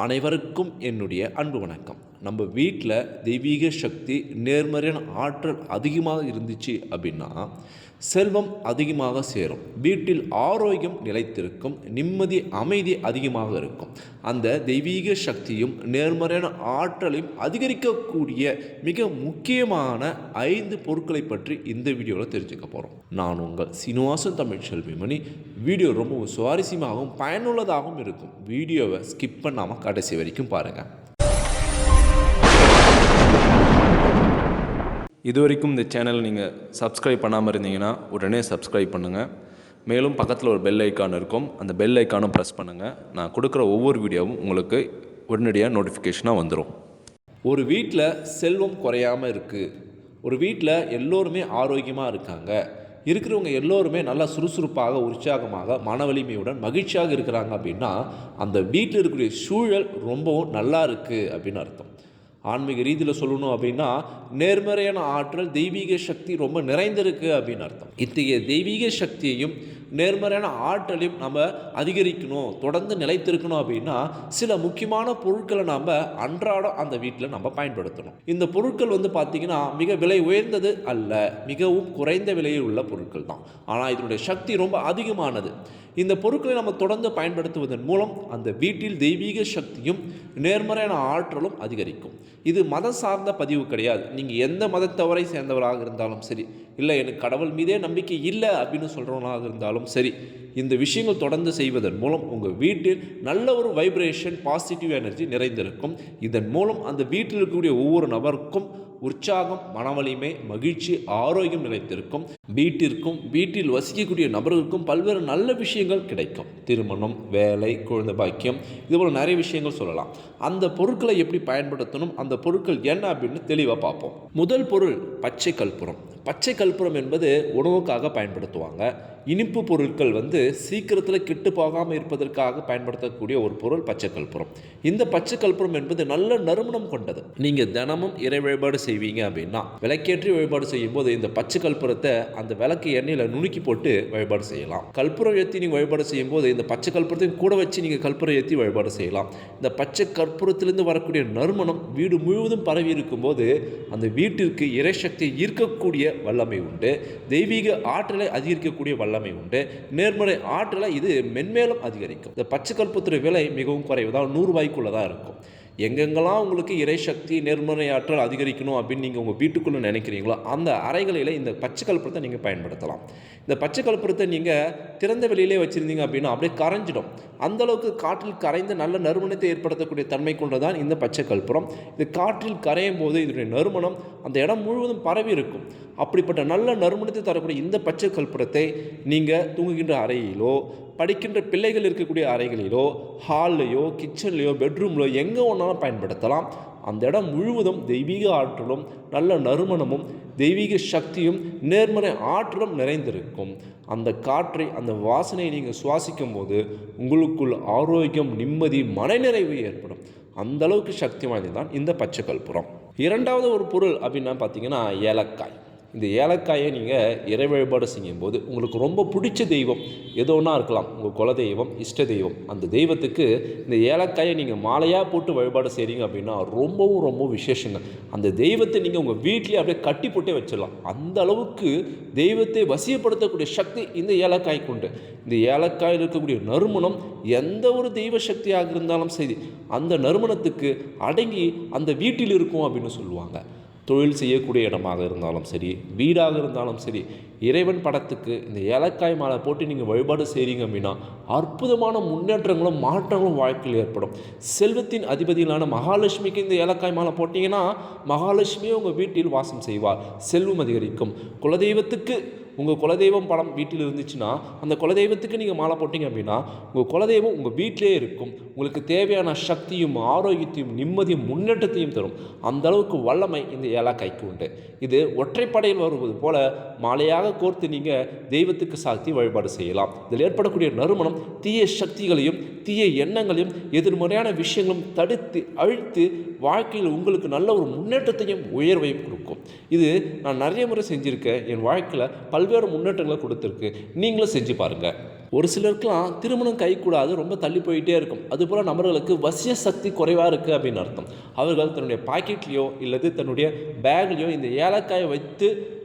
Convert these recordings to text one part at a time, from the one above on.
அனைவருக்கும் என்னுடைய அன்பு வணக்கம். நம்ம வீட்டில் தெய்வீக சக்தி, நேர்மறையான ஆற்றல் அதிகமாக இருந்துச்சு அப்படின்னா செல்வம் அதிகமாக சேரும், வீட்டில் ஆரோக்கியம் நிலைத்திருக்கும், நிம்மதி அமைதி அதிகமாக இருக்கும். அந்த தெய்வீக சக்தியும் நேர்மறையான ஆற்றலையும் அதிகரிக்கக்கூடிய மிக முக்கியமான 5 பொருட்களை பற்றி இந்த வீடியோவில் தெரிஞ்சுக்க போகிறோம். நான் உங்கள் சீனிவாசன் தமிழ் செல்விமணி. வீடியோ ரொம்ப சுவாரஸ்யமாகவும் பயனுள்ளதாகவும் இருக்கும். வீடியோவை ஸ்கிப் பண்ணாமல் கடைசி வரைக்கும் பாருங்கள். இது வரைக்கும் இந்த சேனல் நீங்கள் சப்ஸ்கிரைப் பண்ணாமல் இருந்தீங்கன்னா உடனே சப்ஸ்கிரைப் பண்ணுங்கள். மேலும் பக்கத்தில் ஒரு பெல் ஐக்கான் இருக்கும், அந்த பெல் ஐக்கானும் ப்ரெஸ் பண்ணுங்கள். நான் கொடுக்குற ஒவ்வொரு வீடியோவும் உங்களுக்கு உடனடியாக நோட்டிஃபிகேஷனாக வந்துடும். ஒரு வீட்டில் செல்வம் குறையாமல் இருக்குது, ஒரு வீட்டில் எல்லோருமே ஆரோக்கியமாக இருக்காங்க, இருக்கிறவங்க எல்லோருமே நல்லா சுறுசுறுப்பாக, உற்சாகமாக, மன வலிமையுடன் மகிழ்ச்சியாக இருக்கிறாங்க அப்படின்னா அந்த வீட்டில் இருக்கக்கூடிய சூழல் ரொம்பவும் நல்லா இருக்குது அப்படின்னு அர்த்தம். ஆன்மீக ரீதியில் சொல்லணும் அப்படின்னா நேர்மறையான ஆற்றல், தெய்வீக சக்தி ரொம்ப நிறைந்திருக்கு அப்படின்னு அர்த்தம். இத்தகைய தெய்வீக சக்தியையும் நேர்மறையான ஆற்றலையும் நம்ம அதிகரிக்கணும், தொடர்ந்து நிலைத்திருக்கணும் அப்படின்னா சில முக்கியமான பொருட்களை நம்ம அன்றாடம் அந்த வீட்டில் நம்ம பயன்படுத்தணும். இந்த பொருட்கள் பார்த்திங்கன்னா மிக விலை உயர்ந்தது அல்ல, மிகவும் குறைந்த விலையில் உள்ள பொருட்கள் தான். ஆனால் இதனுடைய சக்தி ரொம்ப அதிகமானது. இந்த பொருட்களை நம்ம தொடர்ந்து பயன்படுத்துவதன் மூலம் அந்த வீட்டில் தெய்வீக சக்தியும் நேர்மறையான ஆற்றலும் அதிகரிக்கும். இது மதம் சார்ந்த பதிவு கிடையாது. நீங்கள் எந்த மதத்தவரை சேர்ந்தவராக இருந்தாலும் சரி, இல்லை எனக்கு கடவுள் மீதே நம்பிக்கை இல்லை அப்படின்னு சொல்கிறவனாக இருந்தாலும் சரி, இந்த விஷயங்கள் தொடர்ந்து செய்வதன் மூலம் உங்கள் வீட்டில் நல்ல ஒரு வைப்ரேஷன், பாசிட்டிவ் எனர்ஜி நிறைந்திருக்கும். இதன் மூலம் அந்த வீட்டில் இருக்கக்கூடிய ஒவ்வொரு நபருக்கும் உற்சாகம், மனவலிமை, மகிழ்ச்சி, ஆரோக்கியம் நிலைத்திருக்கும். வீட்டிற்கும் வீட்டில் வசிக்கக்கூடிய நபர்களுக்கும் பல்வேறு நல்ல விஷயங்கள் கிடைக்கும். திருமணம், வேலை, குழந்தை பாக்கியம், இதுபோல் நிறைய விஷயங்கள் சொல்லலாம். அந்த பொருட்களை எப்படி பயன்படுத்தணும், அந்த பொருட்கள் என்ன அப்படின்னு தெளிவாக பார்ப்போம். முதல் பொருள் பச்சை கற்பூரம். பச்சை கற்பூரம் என்பது உணவுக்காக பயன்படுத்துவாங்க. இனிப்பு பொருட்கள் சீக்கிரத்தில் கெட்டு போகாமல் இருப்பதற்காக பயன்படுத்தக்கூடிய ஒரு பொருள் பச்சை கற்பூரம். இந்த பச்சை கற்பூரம் என்பது நல்ல நறுமணம் கொண்டது. நீங்கள் தினமும் இறை வழிபாடு செய்வீங்க அப்படின்னா விளக்கேற்றி வழிபாடு செய்யும் போது இந்த பச்சை கற்பூரத்தை அந்த விளக்கு எண்ணெயில் நுணுக்கி போட்டு வழிபாடு செய்யலாம். கற்பூரம் ஏற்றி நீங்கள் வழிபாடு செய்யும் போது இந்த பச்சை கற்பூரத்தையும் கூட வச்சு நீங்கள் கற்பூரம் ஏற்றி வழிபாடு செய்யலாம். இந்த பச்சை கற்பூரத்திலிருந்து வரக்கூடிய நறுமணம் வீடு முழுவதும் பரவி இருக்கும்போது அந்த வீட்டிற்கு இறை சக்தியை ஈர்க்கக்கூடிய வல்லமை உண்டு, தெய்வீக ஆற்றலை அதிகரிக்கக்கூடிய வல்லமை உண்டு, நேர்மறை ஆற்றலை இது மென்மேலும் அதிகரிக்கும். இந்த பச்சை கற்பூரத்துடைய விலை மிகவும் குறைவுதான், 100 ரூபாய்க்குள்ளதான் இருக்கும். எங்கெங்கெல்லாம் உங்களுக்கு இறை சக்தி, நேர்மறை ஆற்றல் அதிகரிக்கணும் அப்படின்னு நீங்கள் உங்கள் வீட்டுக்குள்ளே நினைக்கிறீங்களோ அந்த அறைகளில் இந்த பச்சை கற்பூரத்தை நீங்கள் பயன்படுத்தலாம். இந்த பச்சை கற்பூரத்தை நீங்கள் திறந்த வெளியிலே வச்சுருந்தீங்க அப்படின்னா அப்படியே கரைஞ்சிடும். அந்தளவுக்கு காற்றில் கரைந்து நல்ல நறுமணத்தை ஏற்படுத்தக்கூடிய தன்மை கொண்டதான் இந்த பச்சை கற்பூரம். இது காற்றில் கரையும் போது இதனுடைய நறுமணம் அந்த இடம் முழுவதும் பரவி இருக்கும். அப்படிப்பட்ட நல்ல நறுமணத்தை தரக்கூடிய இந்த பச்சை கற்பூரத்தை நீங்கள் தூங்குகின்ற அறையிலோ, படிக்கின்ற பிள்ளைகள் இருக்கக்கூடிய அறைகளிலோ, ஹால்லையோ, கிச்சன்லையோ, பெட்ரூம்லையோ எங்கே ஒன்றாலும் பயன்படுத்தலாம். அந்த இடம் முழுவதும் தெய்வீக ஆற்றலும் நல்ல நறுமணமும் தெய்வீக சக்தியும் நேர்மறை ஆற்றலும் நிறைந்திருக்கும். அந்த காற்றை, அந்த வாசனையை நீங்கள் சுவாசிக்கும் போது உங்களுக்குள் ஆரோக்கியம், நிம்மதி, மனநிறைவு ஏற்படும். அந்த அளவுக்கு சக்தி வாய்ந்ததுதான் இந்த பச்சை கற்பூரம். இரண்டாவது ஒரு பொருள் அப்படின்னா பார்த்தீங்கன்னா ஏலக்காய். இந்த ஏலக்காயை நீங்கள் இறை வழிபாடு செய்யும்போது உங்களுக்கு ரொம்ப பிடிச்ச தெய்வம் ஏதோ ஒன்றா இருக்கலாம், உங்கள் குலதெய்வம், இஷ்ட தெய்வம், அந்த தெய்வத்துக்கு இந்த ஏலக்காயை நீங்கள் மாலையாக போட்டு வழிபாடு செய்கிறீங்க அப்படின்னா ரொம்ப விசேஷங்க. அந்த தெய்வத்தை நீங்கள் உங்கள் வீட்டிலே அப்படியே கட்டி போட்டே வச்சிடலாம். அந்த அளவுக்கு தெய்வத்தை வசியப்படுத்தக்கூடிய சக்தி இந்த ஏலக்காய்க்கு உண்டு. இந்த ஏலக்காயில் இருக்கக்கூடிய நறுமணம் எந்த ஒரு தெய்வ சக்தியாக இருந்தாலும் சரி அந்த நறுமணத்துக்கு அடங்கி அந்த வீட்டில் இருக்கும் அப்படின்னு சொல்லுவாங்க. தொழில் செய்யக்கூடிய இடமாக இருந்தாலும் சரி, வீடாக இருந்தாலும் சரி, இறைவன் படத்துக்கு இந்த ஏலக்காய் மாலை போட்டு நீங்கள் வழிபாடு செய்கிறீங்க அப்படின்னா அற்புதமான முன்னேற்றங்களும் மாற்றங்களும் வாழ்க்கையில் ஏற்படும். செல்வத்தின் அதிபதியிலான மகாலட்சுமிக்கு இந்த ஏலக்காய் மாலை போட்டிங்கன்னா மகாலட்சுமியே உங்கள் வீட்டில் வாசம் செய்வார், செல்வம் அதிகரிக்கும். குலதெய்வத்துக்கு உங்கள் குலதெய்வம் படம் வீட்டில் இருந்துச்சுன்னா அந்த குலதெய்வத்துக்கு நீங்கள் மாலை போட்டிங்க அப்படின்னா உங்கள் குலதெய்வம் உங்கள் வீட்டிலே இருக்கும். உங்களுக்கு தேவையான சக்தியும், ஆரோக்கியத்தையும், நிம்மதியும், முன்னேற்றத்தையும் தரும். அந்த அளவுக்கு வல்லமை இந்த ஏலக்காய்க்கு உண்டு. இது ஒற்றைப்படையில் வருவது போல மாலையாக கோர்த்து நீங்கள் தெய்வத்துக்கு சாத்தி வழிபாடு செய்யலாம். இதில் ஏற்படக்கூடிய நறுமணம் தீய சக்திகளையும், தீய எண்ணங்களையும், எதிர்மறையான விஷயங்களும் தடுத்து அழித்து வாழ்க்கையில் உங்களுக்கு நல்ல ஒரு முன்னேற்றத்தையும் உயர்வையும் கொடுக்கும். இது நான் நிறைய முறை செஞ்சுருக்கேன். என் வாழ்க்கையில் பல்வேறு முன்னேற்றங்களை கொடுத்துருக்கு. நீங்களும் செஞ்சு பாருங்கள். ஒரு சிலருக்குலாம் திருமணம் கைக்கூடாது, ரொம்ப தள்ளி போயிட்டே இருக்கும். அதுபோல் நபர்களுக்கு வசிய சக்தி குறைவாக இருக்குது அப்படின்னு அர்த்தம். அவர்கள் தன்னுடைய பாக்கெட்லேயோ இல்லது தன்னுடைய பேக்லேயோ இந்த ஏலக்காயை வைத்து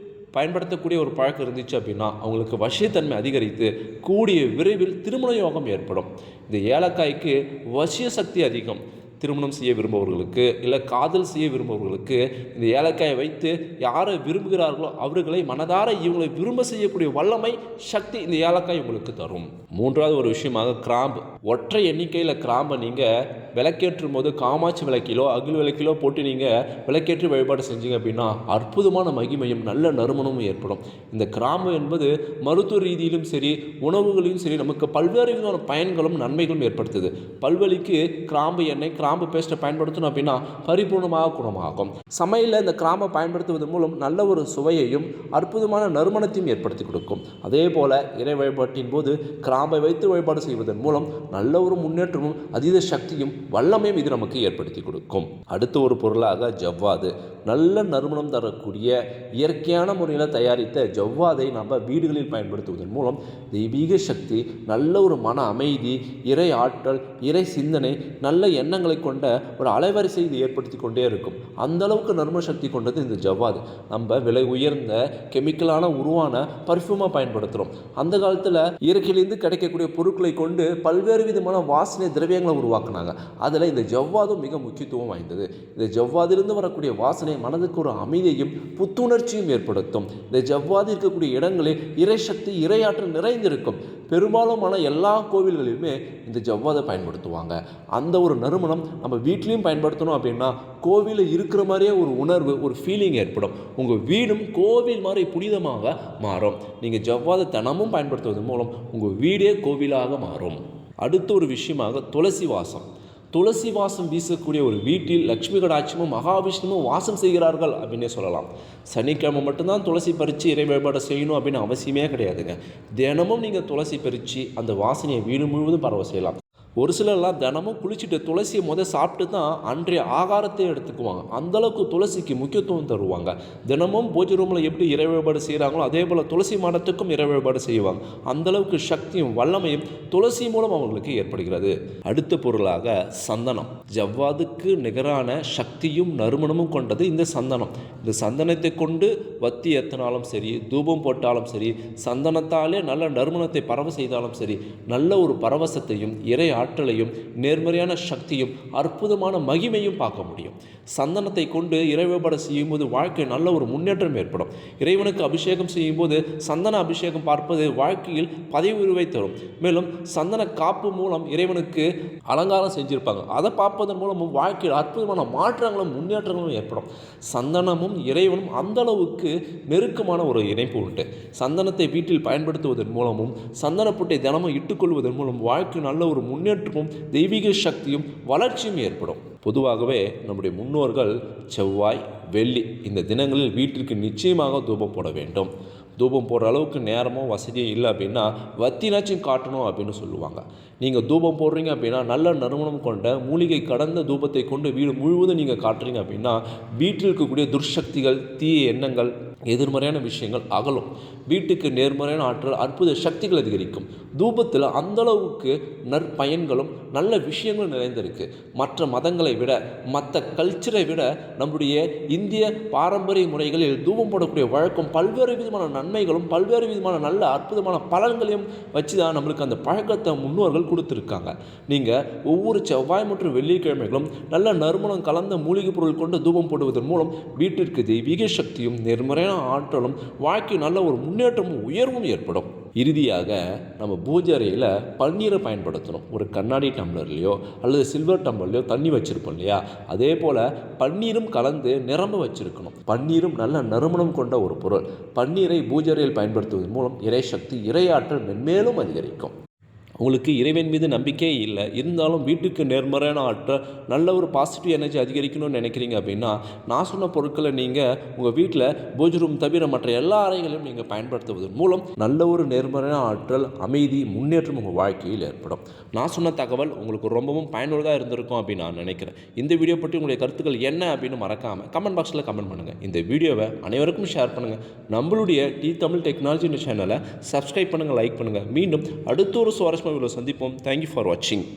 பயன்படுத்தக்கூடிய ஒரு பழக்கம் இருந்துச்சு அப்படின்னா அவங்களுக்கு வசியத்தன்மை அதிகரித்து கூடிய விரைவில் திருமண யோகம் ஏற்படும். இந்த ஏலக்காய்க்கு வசிய சக்தி அதிகம். திருமணம் செய்ய விரும்புபவர்களுக்கு இல்லை காதல் செய்ய விரும்புபவர்களுக்கு இந்த ஏலக்காயை வைத்து யாரை விரும்புகிறார்களோ அவர்களை மனதார இவங்களை விரும்ப செய்யக்கூடிய வல்லமை சக்தி இந்த ஏலக்காய் உங்களுக்கு தரும். மூன்றாவது ஒரு விஷயமாக கிராம்பு. ஒற்றை எண்ணிக்கையில் கிராம்பை நீங்கள் விளக்கேற்றும் போது காமாட்சி விளக்கிலோ அகில் விளக்கிலோ போட்டு நீங்கள் விளக்கேற்றி வழிபாடு செஞ்சீங்க அப்படின்னா அற்புதமான மகிமையும் நல்ல நறுமணமும் ஏற்படும். இந்த கிராம்பு என்பது மருத்துவ ரீதியிலும் சரி உணவுகளிலும் சரி நமக்கு பல்வேறு விதமான பயன்களும் நன்மைகளும் ஏற்படுத்துது. பல்வலிக்கு கிராம்பு எண்ணெய் கிராம்பு பேஸ்ட்டை பயன்படுத்தணும் அப்படின்னா பரிபூர்ணமாக குணமாகும். சமையலில் இந்த கிராம்பை பயன்படுத்துவதன் மூலம் நல்ல ஒரு சுவையையும் அற்புதமான நறுமணத்தையும் ஏற்படுத்தி கொடுக்கும். அதே போல் இறை வழிபாட்டின் போது கிராம்பை வைத்து வழிபாடு செய்வதன் மூலம் நல்ல ஒரு முன்னேற்றமும் அதீத சக்தியும் வல்லமையும் இது நமக்கு ஏற்படுத்தி கொடுக்கும். அடுத்த ஒரு பொருளாக ஜவ்வாது. நல்ல நறுமணம் தரக்கூடிய இயற்கையான முறையில் தயாரித்த ஜவ்வாதை நம்ம வீடுகளில் பயன்படுத்துவதன் மூலம் தெய்வீக சக்தி, நல்ல ஒரு மன அமைதி, இறை ஆற்றல், இறை சிந்தனை, நல்ல எண்ணங்களை கொண்ட ஒரு அலைவரிசை இது ஏற்படுத்தி கொண்டே இருக்கும். அந்த அளவுக்கு நறுமண சக்தி கொண்டது இந்த ஜவ்வாது. நம்ம விலை உயர்ந்த கெமிக்கலான உருவான பர்ஃப்யூமாக பயன்படுத்துகிறோம். அந்த காலத்தில் இயற்கையிலிருந்து கிடைக்கக்கூடிய பொருட்களை கொண்டு பல்வேறு விதமான வாசனை திரவியங்களை உருவாக்குனாங்க. அதில் இந்த ஜவ்வாதும் மிக முக்கியத்துவம் வாய்ந்தது. இந்த ஜவ்வாதிலிருந்து வரக்கூடிய வாசனை மனதுக்கு ஒரு அமைதியையும் புத்துணர்ச்சியும் ஏற்படுத்தும். இந்த ஜவ்வாது இருக்கக்கூடிய இடங்களில் இறை சக்தி, இறையாற்றல் நிறைந்திருக்கும். பெரும்பாலுமான எல்லா கோவில்களிலுமே இந்த ஜவ்வாதை பயன்படுத்துவாங்க. அந்த ஒரு நறுமணம் நம்ம வீட்லேயும் பயன்படுத்தணும் அப்படின்னா கோவிலில் இருக்கிற மாதிரியே ஒரு உணர்வு, ஒரு ஃபீலிங் ஏற்படும். உங்கள் வீடும் கோவில் மாதிரி புனிதமாக மாறும். நீங்கள் ஜவ்வாதை தினமும் பயன்படுத்துவதன் மூலம் உங்கள் வீடே கோவிலாக மாறும். அடுத்த ஒரு விஷயமாக துளசி வாசம். துளசி வாசம் வீசக்கூடிய ஒரு வீட்டில் லக்ஷ்மி கடாட்சமும் மகாவிஷ்ணுவும் வாசம் செய்கிறார்கள் அப்படின்னே சொல்லலாம். சனிக்கிழமை மட்டும்தான் துளசி பறித்து இறை வழிபாடு செய்யணும் அப்படின்னு அவசியமே கிடையாதுங்க. தினமும் நீங்கள் துளசி பறித்து அந்த வாசனையை வீடு முழுவதும் பரவ செய்யலாம். ஒரு சிலர்லாம் தினமும் குளிச்சுட்டு துளசியை சாப்பிட்டு தான் அன்றைய ஆகாரத்தை எடுத்துக்குவாங்க. அந்தளவுக்கு துளசிக்கு முக்கியத்துவம் தருவாங்க. தினமும் பூஜை ரூமில் எப்படி இறை வழிபாடு செய்கிறாங்களோ அதே போல் துளசி மடத்துக்கும் இறை வழிபாடு செய்வாங்க. அந்தளவுக்கு சக்தியும் வல்லமையும் துளசி மூலம் அவங்களுக்கு ஏற்படுகிறது. அடுத்த பொருளாக சந்தனம். ஜவ்வாதுக்கு நிகரான சக்தியும் நறுமணமும் கொண்டது இந்த சந்தனம். இந்த சந்தனத்தை கொண்டு வத்தி ஏற்றினாலும் சரி, தூபம் போட்டாலும் சரி, சந்தனத்தாலே நல்ல நறுமணத்தை பரவ செய்தாலும் சரி, நல்ல ஒரு பரவசத்தையும் இறை ஆற்றலையும் நேர்மறையான சக்தியும் அற்புதமான மகிமையும் பார்க்க முடியும். சந்தனத்தை கொண்டு இறை வழிபாடு செய்யும்போது வாழ்க்கை நல்ல ஒரு முன்னேற்றம் ஏற்படும். இறைவனுக்கு அபிஷேகம் செய்யும்போது சந்தன அபிஷேகம் பார்ப்பது வாழ்க்கையில் பதவி உயர்வை தரும். மேலும் சந்தன காப்பு மூலம் இறைவனுக்கு அலங்காரம் செஞ்சிருப்பாங்க. அதை பார்ப்பதன் மூலமும் வாழ்க்கையில் அற்புதமான மாற்றங்களும் முன்னேற்றங்களும் ஏற்படும். சந்தனமும் இறைவனும் அந்த அளவுக்கு நெருக்கமான ஒரு இணைப்பு உண்டு. சந்தனத்தை வீட்டில் பயன்படுத்துவதன் மூலமும் சந்தனப்புட்டை தினமும் இட்டுக்கொள்வதன் மூலம் வாழ்க்கை நல்ல ஒரு முன்னேற்றமும் தெய்வீக சக்தியும் வளர்ச்சியும் ஏற்படும். பொதுவாகவே நம்முடைய முன்னோர்கள் செவ்வாய், வெள்ளி இந்த தினங்களில் வீட்டிற்கு நிச்சயமாக தூபம் போட வேண்டும். தூபம் போடுற அளவுக்கு நேரமோ வசதியோ இல்லை அப்படின்னா வத்தினாச்சும் காட்டணும் அப்படின்னு சொல்லுவாங்க. நீங்கள் தூபம் போடுறீங்க அப்படின்னா நல்ல நறுமணம் கொண்ட மூலிகை கடந்த தூபத்தை கொண்டு வீடு முழுவதும் நீங்கள் காட்டுறீங்க அப்படின்னா வீட்டில் இருக்கக்கூடிய துர்சக்திகள், தீய எண்ணங்கள், எதிர்மறையான விஷயங்கள் அகலும். வீட்டுக்கு நேர்மறையான ஆற்றல், அற்புத சக்திகள் அதிகரிக்கும். தூபத்தில் அந்தளவுக்கு நற்பயன்களும் நல்ல விஷயங்களும் நிறைந்திருக்கு. மற்ற மதங்களை விட, மற்ற கல்ச்சரை விட நம்முடைய இந்திய பாரம்பரிய முறைகளில் தூபம் போடக்கூடிய வழக்கம் பல்வேறு விதமான நன்மைகளும் பல்வேறு விதமான நல்ல அற்புதமான பலன்களையும் வச்சு தான் நம்மளுக்கு அந்த பழக்கத்தை முன்னோர்கள் கொடுத்துருக்காங்க. நீங்கள் ஒவ்வொரு செவ்வாய் மற்றும் வெள்ளிக்கிழமைகளும் நல்ல நறுமணம் கலந்த மூலிகை பொருள் கொண்டு தூபம் போடுவதன் மூலம் வீட்டிற்கு தெய்வீக சக்தியும் நேர்மறையான ஆற்றலும் வாழ்க்கை நல்ல ஒரு முன்னேற்றமும் உயர்வும் ஏற்படும். இறுதியாக நம்ம பூஜை அறையில் பன்னீரை பயன்படுத்தணும். ஒரு கண்ணாடி டம்ளர்லையோ அல்லது சில்வர் டம்ளர்லையோ தண்ணி வச்சுருப்போம் இல்லையா, அதே போல் பன்னீரும் கலந்து நிரம்ப வச்சுருக்கணும். பன்னீரும் நல்ல நறுமணம் கொண்ட ஒரு பொருள். பன்னீரை பூஜை அறையில் பயன்படுத்துவதன் மூலம் இறை சக்தி, இறையாற்றல் மென்மேலும் அதிகரிக்கும். உங்களுக்கு இறைவன் மீது நம்பிக்கையே இல்லை, இருந்தாலும் வீட்டுக்கு நேர்மறையான ஆற்றல், நல்ல ஒரு பாசிட்டிவ் எனர்ஜி அதிகரிக்கணும்னு நினைக்கிறீங்க அப்படின்னா, நான் சொன்ன பொருட்களை நீங்கள் உங்கள் வீட்டில் பூஜை ரூம் தவிர மற்ற எல்லா அறைகளையும் நீங்கள் பயன்படுத்துவதன் மூலம் நல்ல ஒரு நேர்மறையான ஆற்றல், அமைதி, முன்னேற்றம் உங்கள் வாழ்க்கையில் ஏற்படும். நான் சொன்ன தகவல் உங்களுக்கு ரொம்பவும் பயனுள்ளதாக இருந்திருக்கும் அப்படின்னு நான் நினைக்கிறேன். இந்த வீடியோ பற்றி உங்களுடைய கருத்துக்கள் என்ன அப்படின்னு மறக்காமல் கமெண்ட் பாக்ஸில் கமெண்ட் பண்ணுங்கள். இந்த வீடியோவை அனைவருக்கும் ஷேர் பண்ணுங்கள். நம்மளுடைய தமிழ் டெக்னாலஜி சேனலை சப்ஸ்கிரைப் பண்ணுங்கள், லைக் பண்ணுங்கள். மீண்டும் அடுத்த ஒரு சுவாரஸ்யமான வீடியோவில் சந்திப்போம். தேங்க்யூ ஃபார் வாட்சிங்.